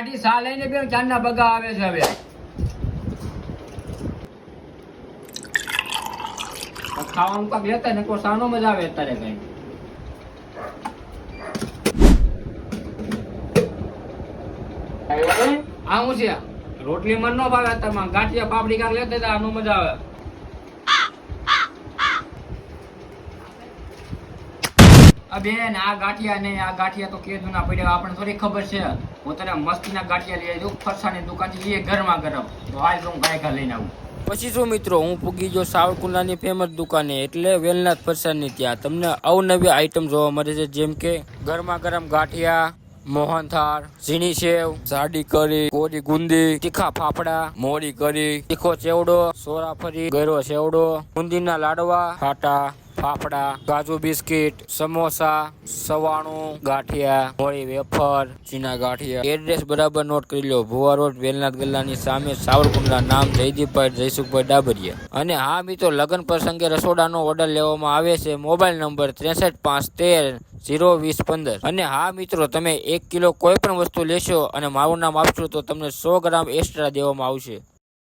ગાડી સા લઈને બે ચાંદના બગા આવે છે હવે ખાવાનું કાક લેતા ને કોઈ સાનો મજા આવે અત્યારે કઈ આ હું છે રોટલી મન નો ભાવે અત્યારમાં ગાંઠિયા પાપડી કાક લેતા આનો મજા આવે બેન આ ગાંઠિયા ને આ ગાંઠિયા તો કેદું ના પડ્યા આપણને થોડી ખબર છે હું તને મસ્તીના ગાંઠિયા લઈ આવ્યો ફરસાની દુકાન થી એ ઘરમાં ગરમ તો હાલ હું ગાયકા લઈને આવું પછી શું મિત્રો હું પૂગી ગયો સાવરકુંડલાની ફેમસ દુકાને એટલે વેલનાથ ફરસાણની ત્યાં તમને અવનવી આઈટમ જોવા મળે છે જેમ કે ગરમા ગરમ ગાંઠિયા મોહનથાળ ઝીણી સેવ જાડી કરી કોરી ગુંદી તીખા ફાફડા મોરી કરી તીખો ચેવડો સોરાફરી ગેરો સેવડો બુંદીના લાડવા ફાટા ફાફડા કાજુ બિસ્કિટ સમોસા સવાણું ગાંઠિયા મોરી વેફર ચીના ગાંઠિયા એડ્રેસ બરાબર નોટ કરી લો ભુવા રોડ વેલનાથ ગલ્લાની સામે સાવરકુંડલા નામ જયદીપભાઈ જયસુખભાઈ ડાબરિયા અને હા મિત્રો લગ્ન પ્રસંગે રસોડાનો ઓર્ડર લેવામાં આવે છે મોબાઈલ નંબર 63 513 020 15 અને હા મિત્રો તમે 1 કિલો કોઈ પણ વસ્તુ લેશો અને મારું નામ આપશો તો તમને 100 ગ્રામ એક્સ્ટ્રા દેવામાં આવશે।